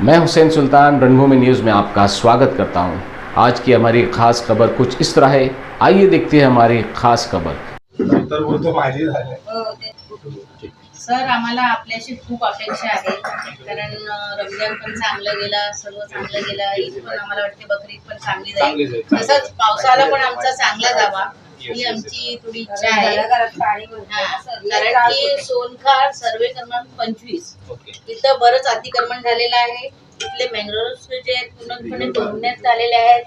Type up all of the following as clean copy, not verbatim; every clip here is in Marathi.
मैं हुसैन सुल्तान रणभूमि न्यूज़ में आपका स्वागत करता हूं। आज की हमारी खास खबर कुछ इस तरह है, आइए देखते हैं हमारी खास खबर। तर वो तो माझी झाले. सर, आम्हाला आपल्याशी खूप अपेक्षा आहे, कारण रमजान पण चांगलं गेला, सर्व चांगलं गेलं. ईद पण आम्हाला वाटते, बकरीद पण चांगली जाईल. तसंच पावसाला पण आमचा चांगला जावा ही आमची थोडी इच्छा आहे. कारण की सोनखार सर्वे क्रमांक 25 तिथं बरंच अतिक्रमण झालेलं आहे. तिथले मॅंग्रोव्ह जे आहेत पूर्णपणे तोडण्यात आलेले आहेत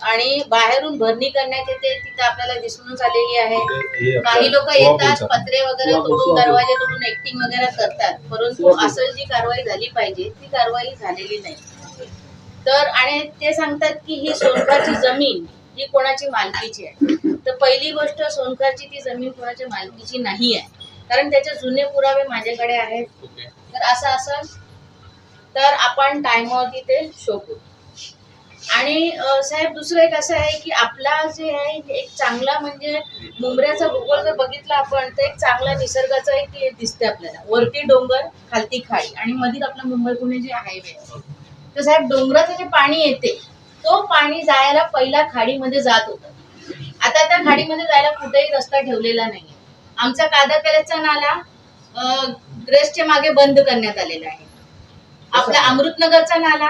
आणि बाहेरून भरणी करण्यात येते, तिथं आपल्याला दिसूनच आलेली आहे. काही लोक येतात, पत्रे वगैरे तोडून, दरवाजे तोडून ऍक्टिंग वगैरे करतात, परंतु असं जी कारवाई झाली पाहिजे ती कारवाई झालेली नाही. तर आणि ते सांगतात की ही सोनखारची जमीन ही कोणाची मालकीची आहे. तर पहिली गोष्ट, सोनखारची ती जमीन कोणाच्या मालकीची नाही आहे, कारण त्याचे जुने पुरावे माझ्याकडे आहेत. तर असं असेल तर आपण टाइमवरती ते शोधू. आणि साहेब, दुसरं एक असं आहे की आपला जे आहे एक चांगला म्हणजे मुंबऱ्याचा भूगोल जर बघितला आपण तर एक चांगला निसर्गाचा एक हे दिसते आपल्याला. वरती डोंगर, खालती खाडी आणि मध्ये आपला मुंबई पुणे जे हायवे. तर साहेब, डोंगराचं जे पाणी येते तो पाणी जायला पहिला खाडीमध्ये जात होतं. आता त्या खाडीमध्ये जायला कुठेही रस्ता ठेवलेला नाहीये. आमचा कादर पॅलेसचा नाला ग्रेसच्या मागे बंद करण्यात आलेला आहे. आपला अमृतनगरचा नाला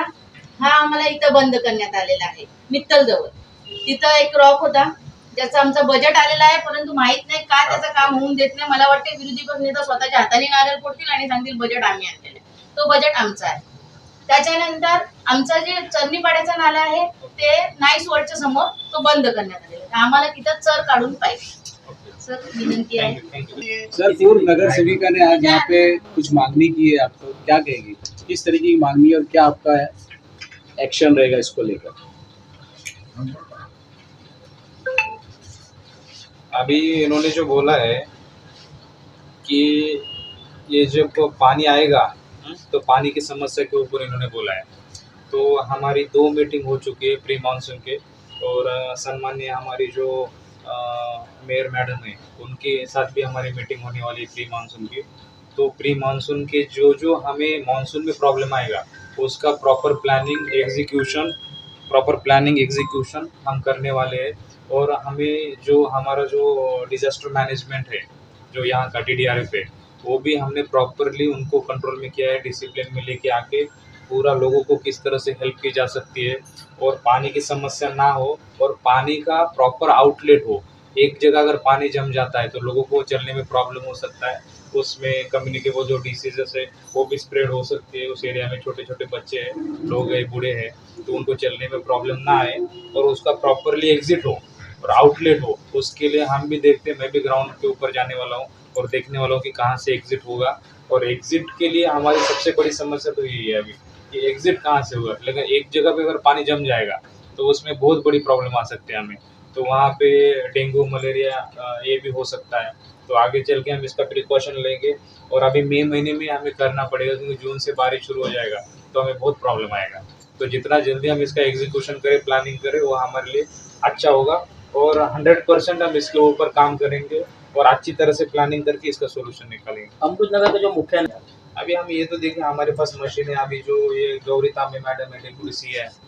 हा आम्हाला इथं बंद करण्यात आलेला आहे. मित्तल जवळ तिथं एक रॉक होता, ज्याचं आमचं बजेट आलेलं आहे, परंतु माहित नाही का त्याचं काम होऊन देत नाही. मला वाटते विरोधी पक्ष नेता स्वतःच्या हाताने नारळ फोडतील आणि सांगतील बजेट आम्ही आणलेलं आहे. तो बजेट आमचा आहे. त्याच्यानंतर आमचा जे चरणीपाड्याचा नाला आहे ते नाईस वर्ल्डच्या समोर तो बंद करण्यात आलेला आहे. आम्हाला तिथं चर काढून पाहिजे. सर, विनंती आहे. सर, पूर्व नगर सेविका ने आज यहाँ पे कुछ मांगनी की है, आपको क्या कहेगी, किस तरीके की मांगनी और क्या आपका एक्शन रहेगा इसको लेकर? अभी इन्होंने जो बोला है कि ये जब पानी आएगा तो पानी की समस्या के ऊपर इन्होंने बोला है. तो हमारी 2 मीटिंग हो चुकी है प्री मानसून के, और सम्मान्य हमारी जो मेयर मैडम है उनके साथ भी हमारी मीटिंग होने वाली है प्री मानसून की. तो प्री मानसून के जो हमें मानसून में प्रॉब्लम आएगा उसका प्रॉपर प्लानिंग एग्जीक्यूशन हम करने वाले हैं. और हमें जो हमारा जो डिजास्टर मैनेजमेंट है, जो यहाँ का DDRF है, वो भी हमने प्रॉपरली उनको कंट्रोल में किया है. डिसिप्लिन में लेके आके पूरा लोगों को किस तरह से हेल्प की जा सकती है और पानी की समस्या ना हो और पानी का प्रॉपर आउटलेट हो. एक जगह अगर पानी जम जाता है तो लोगों को चलने में प्रॉब्लम हो सकता है, उसमें कम्युनिकेबल जो डिसीजेस है वो भी स्प्रेड हो सकती है. उस एरिया में छोटे छोटे बच्चे हैं, लोग हैं, बूढ़े हैं, तो उनको चलने में प्रॉब्लम ना आए और उसका प्रॉपरली एग्जिट हो और आउटलेट हो. उसके लिए हम भी देखते हैं, मैं भी ग्राउंड के ऊपर जाने वाला हूँ और देखने वाला हूँ कि कहाँ से एग्जिट होगा. और एग्जिट के लिए हमारी सबसे बड़ी समस्या तो यही है अभी कि एग्जिट कहाँ से होगा. लेकिन एक जगह पे अगर पानी जम जाएगा तो उसमें बहुत बड़ी प्रॉब्लम आ सकती है हमें. तो वहाँ पे डेंगू, मलेरिया ये भी हो सकता है. तो आगे चल के हम इसका प्रिकॉशन लेंगे. और अभी मई महीने में हमें करना पड़ेगा, क्योंकि जून से बारिश शुरू हो जाएगा तो हमें बहुत प्रॉब्लम आएगा. तो जितना जल्दी हम इसका एग्जीक्यूशन करें, प्लानिंग करें, वो हमारे लिए अच्छा होगा. और 100% हम इसके ऊपर काम करेंगे और अच्छी तरह से प्लानिंग करके इसका सोल्यूशन निकालेंगे. अमृतनगर का जो मुख्य अभी हम ये तो देखें, हमारे पास मशीन है. अभी जो ये गौरी तांबे मैडम है, डेप्यूटी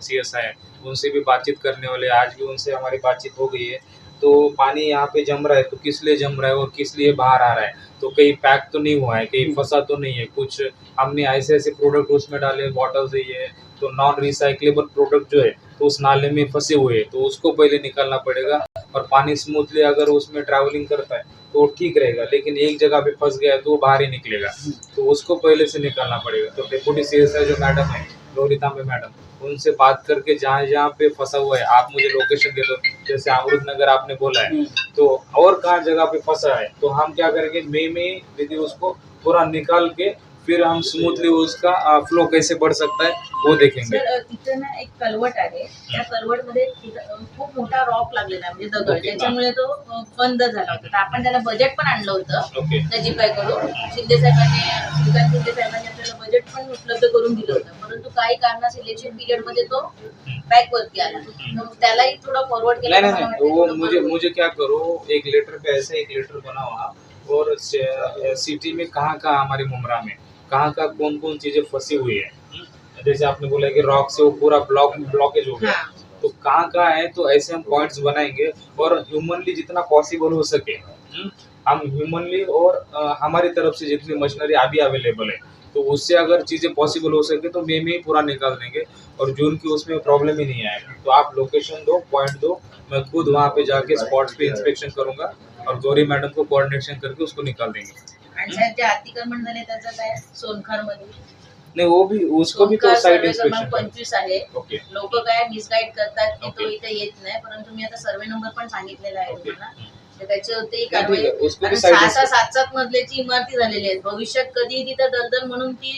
CS है, उनसे भी बातचीत करने वाले. आज भी उनसे हमारी बातचीत हो गई है. तो पानी यहाँ पे जम रहा है तो किस लिए जम रहा है और किस लिए बाहर आ रहा है. तो कहीं पैक तो नहीं हुआ है, कहीं फंसा तो नहीं है. कुछ हमने ऐसे ऐसे प्रोडक्ट उसमें डाले, बॉटल्स है ये, तो नॉन रिसाइक्लेबल प्रोडक्ट जो है तो उस नाले में फंसे हुए हैं, तो उसको पहले निकालना पड़ेगा. और पानी स्मूथली अगर उसमें ट्रैवलिंग करता है तो ठीक रहेगा. लेकिन एक जगह पे फंस गया है तो वो बाहर ही निकलेगा, तो उसको पहले से निकालना पड़ेगा. तो डेप्यूटी CS जो मैडम है, गौरी तांबे मैडम, उनसे बात करके जहाँ जहाँ पे फंसा हुआ है आप मुझे लोकेशन दे दो. जैसे अमृतनगर आपने बोला है, तो और कहाँ जगह पे फंसा है तो हम क्या करेंगे, मई में यदि उसको पूरा निकाल के फिर हम स्मूथली उसका फ्लो कैसे बढ़ सकता है वो देखेंगे. सर, तिथं ना एक कलवट आहे, त्या कलवटमध्ये खूप मोठा रॉक लागलेला आहे, म्हणजे दगड. त्याच्यामुळे तो बंद झाला होता. तर आपण त्याला बजेट पण आणलं होतं नजीबाईकडून. शिंदे साहेबांनी आपल्याला बजेट पण उपलब्ध करून दिलं होतं, परंतु काही कारणास इलेक्शन पिरियड मध्ये तो बॅक वरती आला. मग त्यालाही थोडं फॉरवर्ड केलं. नहीं, वो मुझे क्या करो, एक लेटर पे ऐसे एक लेटर बनाओ आप, और सिटी में कहाँ कहाँ हमारे मुमरा में कहाँ कहाँ कौन कौन चीज़ें फंसी हुई है. जैसे आपने बोला कि रॉक से वो पूरा ब्लॉकेज हो गया, हाँ। तो कहाँ है, तो ऐसे हम पॉइंट्स बनाएंगे और ह्यूमनली जितना पॉसिबल हो सके हम ह्यूमनली और हमारी तरफ से जितनी मशीनरी अभी अवेलेबल है, तो उससे अगर चीज़ें पॉसिबल हो सके तो मई में ही पूरा निकाल देंगे और जून की उसमें प्रॉब्लम ही नहीं आएगा। तो आप लोकेशन दो, पॉइंट दो, मैं खुद वहाँ पे जाके स्पॉट्स पे इंस्पेक्शन करूंगा और गौरी मैडम को कोऑर्डिनेशन करके उसको निकाल देंगे। आणि साहेब जे अतिक्रमण झाले त्याचं काय सोनखार मध्ये नहीं वो भी, उसको भी तो साइड सर्वे इंस्पेक्शन क्रमांक 25 आहे। ओके लोक काय मिसगाईड करतात की तो Okay. इथे येत नाही, परंतु मी आता सर्वे नंबर पण सांगितलेला आहे Okay. तुम्हाला, तर त्याच्यावरती ठीक कारवाई आहे, उसको भी कारण side 6-7 मजल्याची इमारती झालेली आहेत, भविष्यात कधी तिथं दलदल म्हणून ती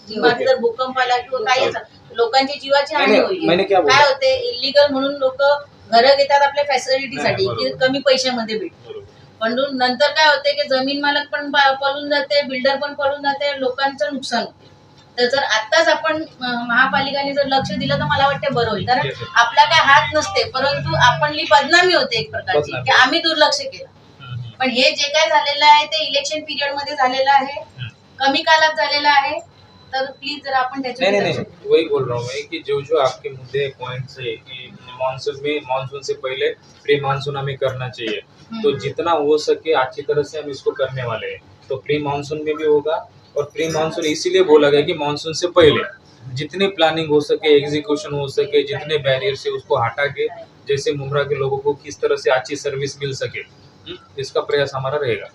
इमारती जर भूकंप आला किंवा काही लोकांची जीवाची हानी नाही, मैंने होईल। क्या बोला? काय होते इलिगल म्हणून लोक घरं घेतात आपल्या फॅसिलिटीसाठी नाही, की बरोबर. कमी पैशामध्ये भेटते, पण नंतर काय होते की जमीन मालक पण पळून जाते, बिल्डर पण पळून जाते, लोकांचं नुकसान होते। तर जर आताच आपण महापालिकाने जर लक्ष दिलं तर मला वाटतं बरं होईल, कारण Yes, yes. आपला काय हात नसते, परंतु आपणली बदनामी होते एक प्रकारची बदनामी. की आम्ही दुर्लक्ष केलं। पण हे जे काय झालेलं आहे ते इलेक्शन पिरियड मध्ये झालेलं आहे, कमी कालात झालेलं आहे, तर प्लीज जर आपण नहीं त्याच्यावर नहीं लक्ष नहीं वही बोल रहा हूँ मैं कि जो आपके मुद्दे पॉइंट्स है कि मानसून से पहले प्री मानसून हमें करना चाहिए, तो जितना हो सके अच्छी तरह से हम इसको करने वाले हैं। तो प्री मानसून में भी होगा और प्री मानसून इसीलिए बोला गया कि मानसून से पहले जितनी प्लानिंग हो सके, एग्जीक्यूशन हो सके, जितने बैरियर से उसको हटा के जैसे मुमरा के लोगों को किस तरह से अच्छी सर्विस मिल सके, इसका प्रयास हमारा रहेगा।